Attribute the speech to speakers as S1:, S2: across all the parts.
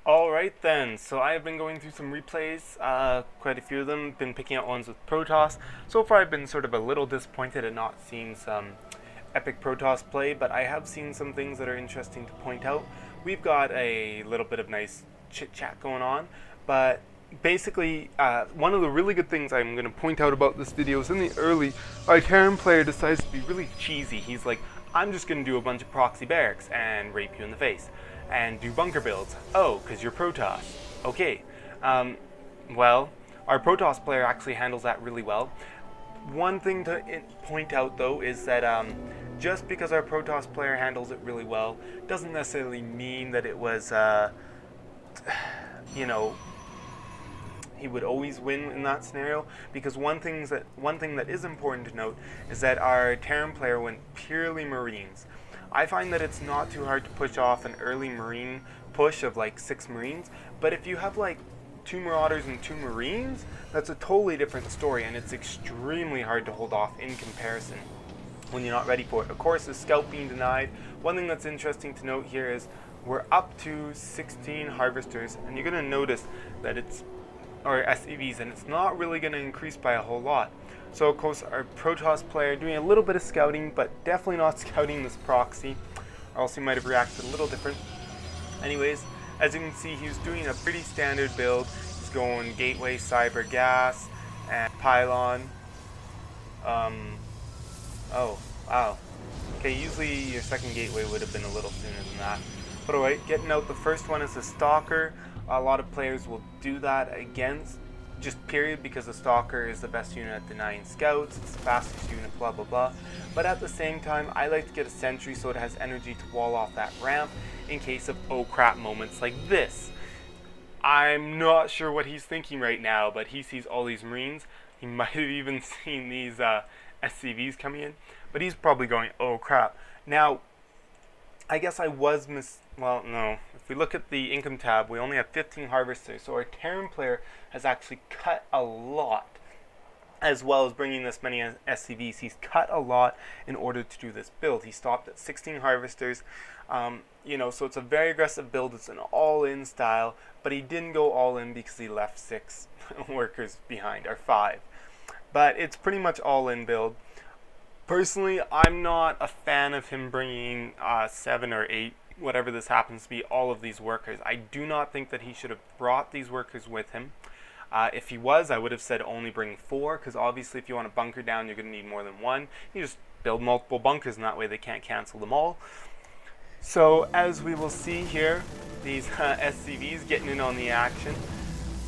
S1: Alright then, so I have been going through some replays, quite a few of them, been picking out ones with Protoss. So far I've been sort of a little disappointed at not seeing some epic Protoss play, but I have seen some things that are interesting to point out. We've got a little bit of nice chit-chat going on, but basically, one of the really good things I'm going to point out about this video is in the early, our Terran player decides to be really cheesy. He's like, I'm just going to do a bunch of proxy barracks and rape you in the face. And do bunker builds. Oh, because you're Protoss. Okay. Well, our Protoss player actually handles that really well. One thing to point out, though, is that just because our Protoss player handles it really well doesn't necessarily mean that it was, you know, he would always win in that scenario, because one thing that is important to note is that our Terran player went purely Marines. I find that it's not too hard to push off an early Marine push of like 6 Marines, but if you have like 2 Marauders and 2 Marines, that's a totally different story, and it's extremely hard to hold off in comparison when you're not ready for it. Of course, the scout being denied. One thing that's interesting to note here is we're up to 16 Harvesters, and you're going to notice that it's, or SCVs, and it's not really going to increase by a whole lot. So of course our Protoss player doing a little bit of scouting, but definitely not scouting this proxy, or else he might have reacted a little different. Anyways, as you can see, he's doing a pretty standard build. He's going gateway, cyber, gas, and pylon. Oh, wow. Okay, usually your second gateway would have been a little sooner than that. But alright, getting out the first one is a stalker. A lot of players will do that against just period, because the stalker is the best unit at denying scouts, it's the fastest unit, blah blah blah. But at the same time, I like to get a sentry so it has energy to wall off that ramp in case of oh crap moments like this. I'm not sure what he's thinking right now, but he sees all these Marines. He might have even seen these SCVs coming in, but he's probably going, oh crap. Now, I guess I was well, no. If we look at the income tab, we only have 15 Harvesters, so our Terran player has actually cut a lot, as well as bringing this many SCVs. He's cut a lot in order to do this build. He stopped at 16 Harvesters, you know, so it's a very aggressive build. It's an all-in style, but he didn't go all-in because he left 6 workers behind, or 5. But it's pretty much all-in build. Personally, I'm not a fan of him bringing 7 or 8, whatever this happens to be, all of these workers. I do not think that he should have brought these workers with him. If he was, I would have said only bring 4, because obviously if you want to bunker down, you're going to need more than 1. You just build multiple bunkers, and that way they can't cancel them all. So as we will see here, these SCVs getting in on the action,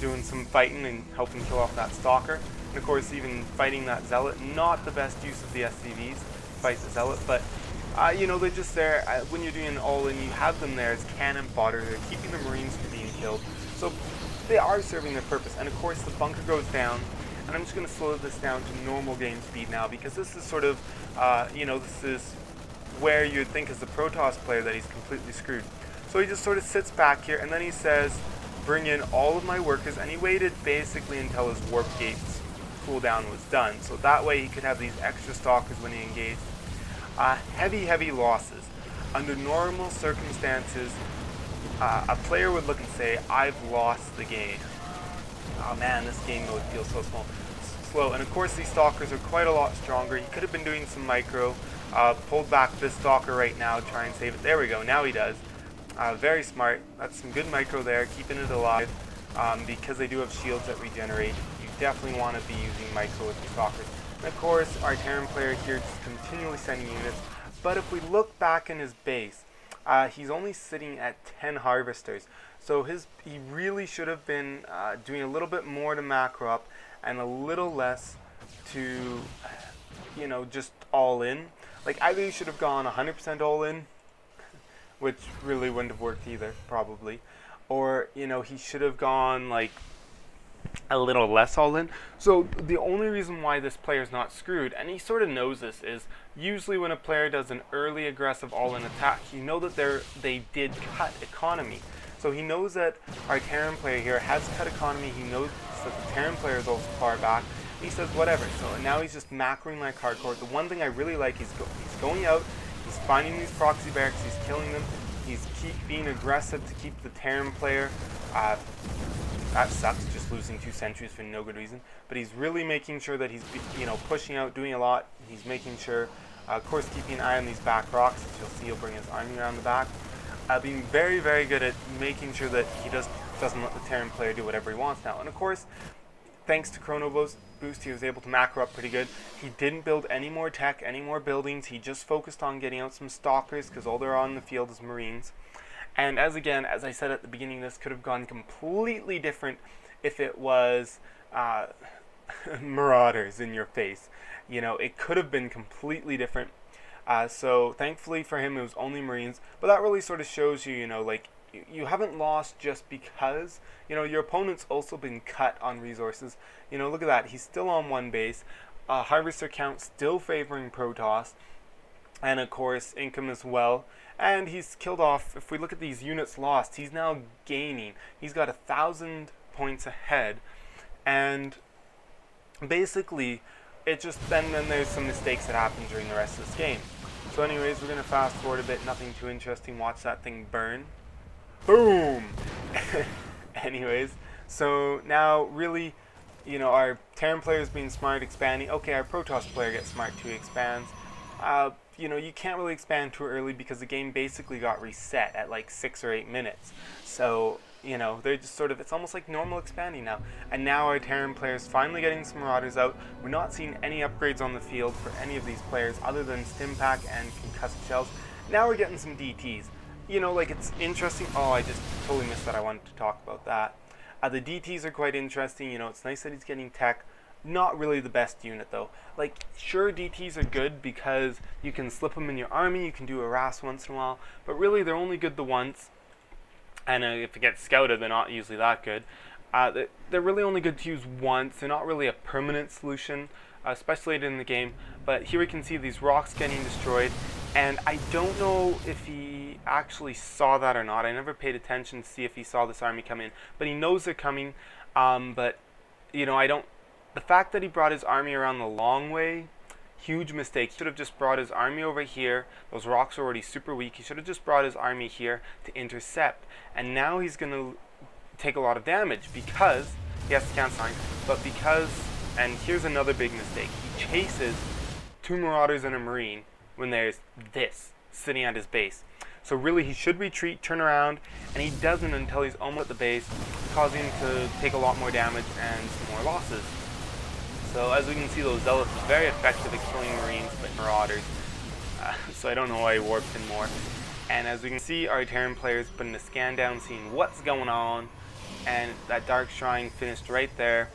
S1: doing some fighting and helping kill off that stalker. And of course, even fighting that zealot, not the best use of the SCVs, fight the zealot, but you know, they're just there. When you're doing an all-in, you have them there as cannon fodder. They're keeping the Marines from being killed, so they are serving their purpose. And of course, the bunker goes down, and I'm just going to slow this down to normal game speed now, because this is sort of, you know, this is where you'd think as the Protoss player that he's completely screwed. So he just sort of sits back here, and then he says, bring in all of my workers, and he waited basically until his warp gates cooldown was done, so that way he could have these extra stalkers when he engaged. Heavy losses. Under normal circumstances, a player would look and say, I've lost the game. Oh man, this game mode feels so slow. And of course these stalkers are quite a lot stronger. He could have been doing some micro, pulled back this stalker right now, try and save it. There we go, now he does. Very smart. That's some good micro there, keeping it alive. Because they do have shields that regenerate, you definitely want to be using micro with your stalkers. And of course, our Terran player here just continually sending units. But if we look back in his base, he's only sitting at 10 Harvesters. So he really should have been doing a little bit more to macro up and a little less to, you know, just all in. Like, either he should have gone 100% all in, which really wouldn't have worked either, probably. Or, you know, he should have gone like a little less all in. So the only reason why this player is not screwed, and he sort of knows this, is usually when a player does an early aggressive all-in attack, you know that they did cut economy. So he knows that our Terran player here has cut economy. He knows that the Terran player is also far back. He says whatever. So now he's just macroing like hardcore. The one thing I really like is he's going out, he's finding these proxy barracks, he's killing them, He's being aggressive to keep the Terran player. That sucks, just losing 2 sentries for no good reason. But he's really making sure that he's, pushing out, doing a lot. He's making sure, of course, keeping an eye on these back rocks. As you'll see, he'll bring his army around the back. Being very, very good at making sure that he doesn't let the Terran player do whatever he wants now. And of course, thanks to Chrono Boost, he was able to macro up pretty good. He didn't build any more tech, any more buildings. He just focused on getting out some stalkers because all they're on the field is Marines. And as I said at the beginning, this could have gone completely different if it was Marauders in your face. It could have been completely different. So thankfully for him, it was only Marines. But that really sort of shows you, like, you haven't lost just because, your opponent's also been cut on resources. Look at that. He's still on 1 base. Harvester count still favoring Protoss. And of course, income as well. And he's killed off, if we look at these units lost, he's now gaining. He's got 1,000 points ahead. And basically, it just, then there's some mistakes that happen during the rest of this game. So anyways, we're going to fast forward a bit. Nothing too interesting. Watch that thing burn. Boom! Anyways, so now really, our Terran player is being smart, expanding. Okay, our Protoss player gets smart too, expands. You can't really expand too early because the game basically got reset at like 6 or 8 minutes. So, they're just sort of, it's almost like normal expanding now. And now our Terran player is finally getting some Marauders out. We're not seeing any upgrades on the field for any of these players other than Stimpack and Concussive Shells. Now we're getting some DTs. Like, it's interesting. Oh, I just totally missed that. I wanted to talk about that. The DTs are quite interesting. It's nice that he's getting tech. Not really the best unit, though. Like, sure, DTs are good because you can slip them in your army. You can do a RAS once in a while. But really, they're only good the once. And if it gets scouted, they're not usually that good. They're really only good to use once. They're not really a permanent solution, especially late in the game. But here we can see these rocks getting destroyed. And I don't know if he actually saw that or not. I never paid attention to see if he saw this army come in. But he knows they're coming. But, the fact that he brought his army around the long way, huge mistake. He should have just brought his army over here. Those rocks are already super weak. He should have just brought his army here to intercept. And now he's going to take a lot of damage because he has to cancel sign. But because, and here's another big mistake, he chases 2 Marauders and a Marine when there's this sitting at his base. So really he should retreat, turn around, and he doesn't until he's almost at the base, causing him to take a lot more damage and some more losses. So as we can see, those Zealots are very effective at killing Marines, but Marauders. So I don't know why he warped in more. And as we can see, our Terran players putting a scan down, seeing what's going on. And that Dark Shrine finished right there.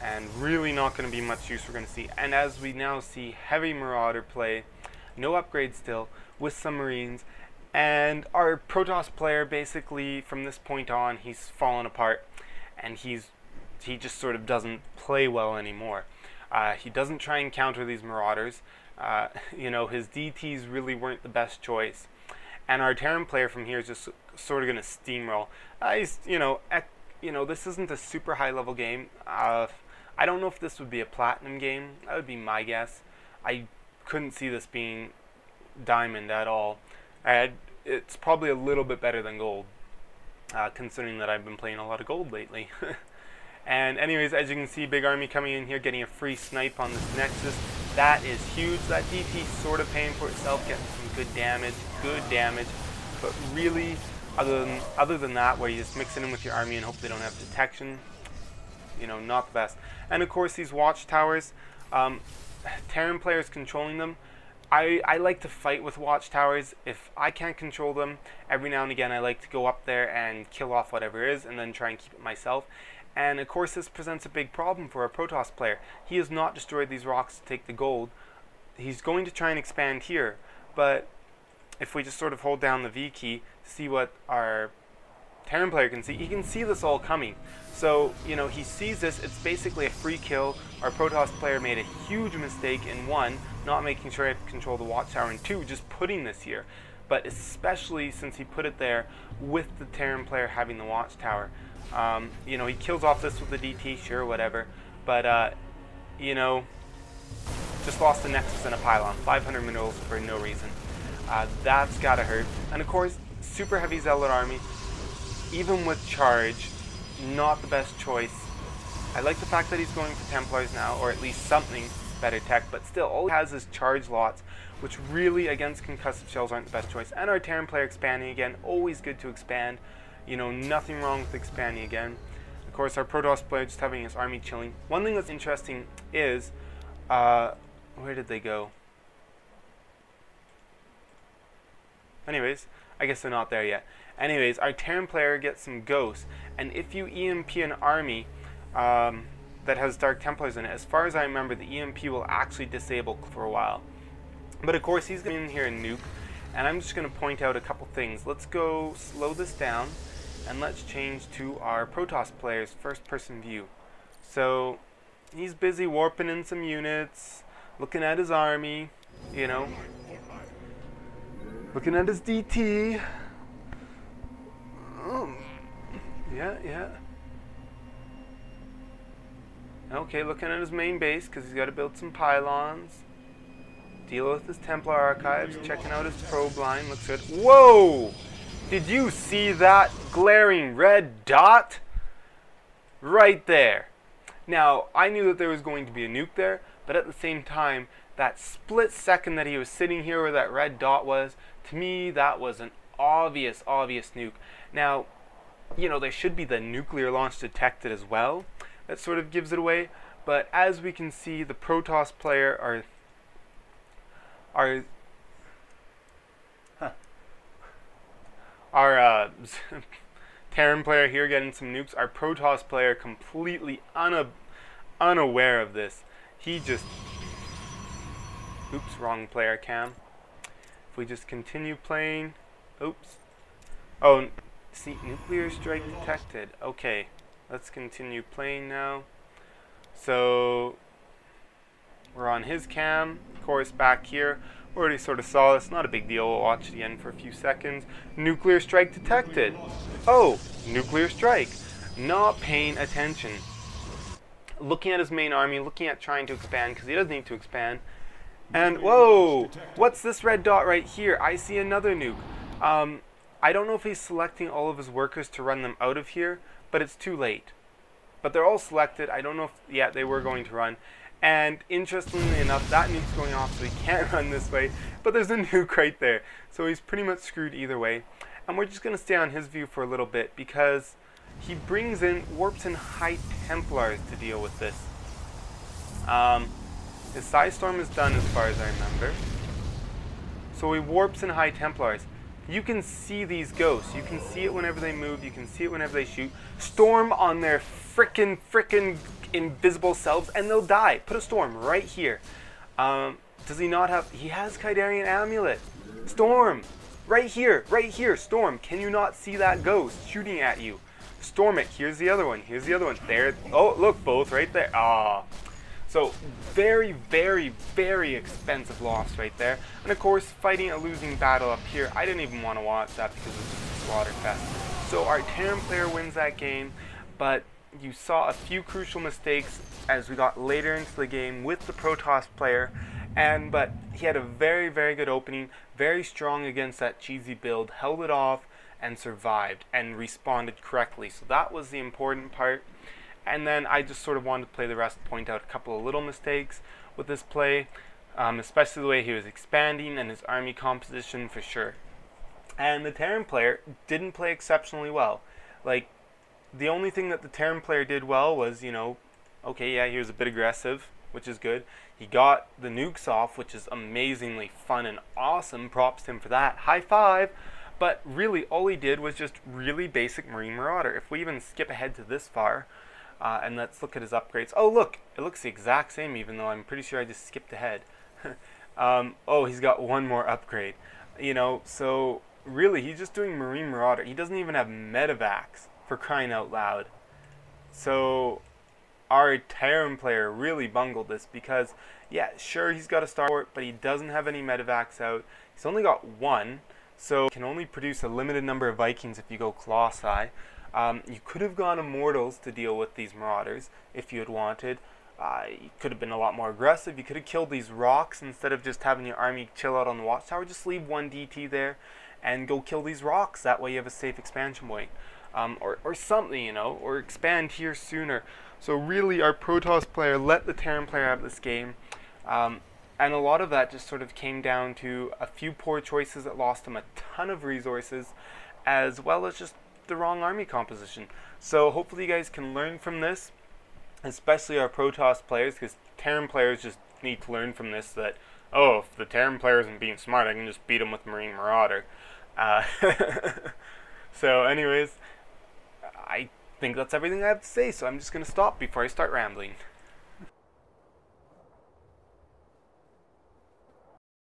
S1: And really not going to be much use we're going to see. And as we now see heavy Marauder play, no upgrades still, with some Marines. And our Protoss player, basically, from this point on, he's fallen apart. And he just sort of doesn't play well anymore. He doesn't try and counter these Marauders. His DTs really weren't the best choice. And our Terran player from here is just sort of going to steamroll. This isn't a super high level game. I don't know if this would be a platinum game. That would be my guess. I couldn't see this being diamond at all. It's probably a little bit better than gold, considering that I've been playing a lot of gold lately. And anyways, as you can see, big army coming in here, getting a free snipe on this Nexus. That is huge. That DT sort of paying for itself, getting some good damage. But really, other than that, where you just mix it in with your army and hope they don't have detection, not the best. And of course, these watchtowers, Terran players controlling them. I like to fight with watchtowers. If I can't control them, every now and again I like to go up there and kill off whatever it is and then try and keep it myself. And of course this presents a big problem for a Protoss player. He has not destroyed these rocks to take the gold. He's going to try and expand here, but if we just sort of hold down the V key to see what our Terran player can see, he can see this all coming. So, he sees this, it's basically a free kill. Our Protoss player made a huge mistake in 1, not making sure he had to control the watchtower, and 2, just putting this here. But especially since he put it there with the Terran player having the watchtower. He kills off this with the DT, sure, whatever. But, just lost the Nexus and a pylon. 500 minerals for no reason. That's gotta hurt. And of course, super heavy zealot army, even with charge, not the best choice. I like the fact that he's going for Templars now, or at least something better tech, but still, all he has is charge lots, which really against concussive shells aren't the best choice. And our Terran player expanding again, always good to expand. You know, nothing wrong with expanding again. Of course, our Protoss player just having his army chilling. One thing that's interesting is, where did they go? Anyways, I guess they're not there yet. Anyways, our Terran player gets some ghosts, and if you EMP an army that has Dark Templars in it, as far as I remember, the EMP will actually disable for a while. But of course, he's going to be in here and nuke, and I'm just going to point out a couple things. Let's go slow this down, and let's change to our Protoss player's first-person view. So, he's busy warping in some units, looking at his army, you know, looking at his DT. Yeah. Okay, looking at his main base, because he's got to build some pylons. Deal with his Templar archives, checking out his probe line, looks good. Whoa! Did you see that glaring red dot? Right there. Now, I knew that there was going to be a nuke there, but at the same time, that split second that he was sitting here where that red dot was, to me, that was an obvious nuke. Now, you know, there should be the nuclear launch detected as well. That sort of gives it away. But as we can see, the Protoss player our Terran player here getting some nukes. Our Protoss player completely unaware of this. He just... Oops, wrong player cam. If we just continue playing... Oops. Oh, see, nuclear strike detected. Okay, let's continue playing now. So, we're on his cam. Of course, back here. We already sort of saw this. Not a big deal. We'll watch it again for a few seconds. Nuclear strike detected. Oh, nuclear strike. Not paying attention. Looking at his main army, looking at trying to expand, because he doesn't need to expand. And, whoa! What's this red dot right here? I see another nuke. I don't know if he's selecting all of his workers to run them out of here, but it's too late. But they're all selected. I don't know if, yeah, they were going to run. And interestingly enough, that nuke's going off, so he can't run this way. But there's a nuke right there. So he's pretty much screwed either way. And we're just going to stay on his view for a little bit, because he brings in, warps in High Templars to deal with this. His Psy Storm is done as far as I remember. So he warps in High Templars. You can see these ghosts. You can see it whenever they move. You can see it whenever they shoot. Storm on their frickin' invisible selves, and they'll die. Put a storm right here. Does he not have... He has Khydarian Amulet. Storm! Right here. Storm. Can you not see that ghost shooting at you? Storm it. Here's the other one. There. Oh, look, both right there. Ah. So, very, very, very expensive loss right there. And of course, fighting a losing battle up here. I didn't even want to watch that because it was just a slaughter fest. So our Terran player wins that game, but you saw a few crucial mistakes as we got later into the game with the Protoss player. But he had a very, very good opening, very strong against that cheesy build, held it off, and survived, and responded correctly. So that was the important part. And then I just sort of wanted to play the rest, point out a couple of little mistakes with this play, especially the way he was expanding and his army composition for sure. And the Terran player didn't play exceptionally well. Like, the only thing that the Terran player did well was, you know, okay, yeah, he was a bit aggressive, which is good. He got the nukes off, which is amazingly fun and awesome. Props to him for that. High five! But really, all he did was just really basic Marine Marauder. If we even skip ahead to this far, and let's look at his upgrades. Oh, look, it looks the exact same, even though I'm pretty sure I just skipped ahead. Oh, he's got one more upgrade. You know, so really, he's just doing Marine Marauder. He doesn't even have medevacs, for crying out loud. So our Terran player really bungled this because, yeah, sure, he's got a starport, but he doesn't have any medevacs out. He's only got one, so he can only produce a limited number of Vikings if you go Colossi. You could have gone Immortals to deal with these Marauders if you had wanted. You could have been a lot more aggressive. You could have killed these rocks instead of just having your army chill out on the watchtower. Just leave one DT there and go kill these rocks. That way you have a safe expansion point. Or something, you know, or expand here sooner. So really our Protoss player let the Terran player have this game. And a lot of that just sort of came down to a few poor choices that lost him a ton of resources, as well as just the wrong army composition. So hopefully you guys can learn from this, especially our Protoss players, because Terran players just need to learn from this that, oh, if the Terran player isn't being smart, I can just beat him with Marine Marauder. So anyways, I think that's everything I have to say, so I'm just going to stop before I start rambling.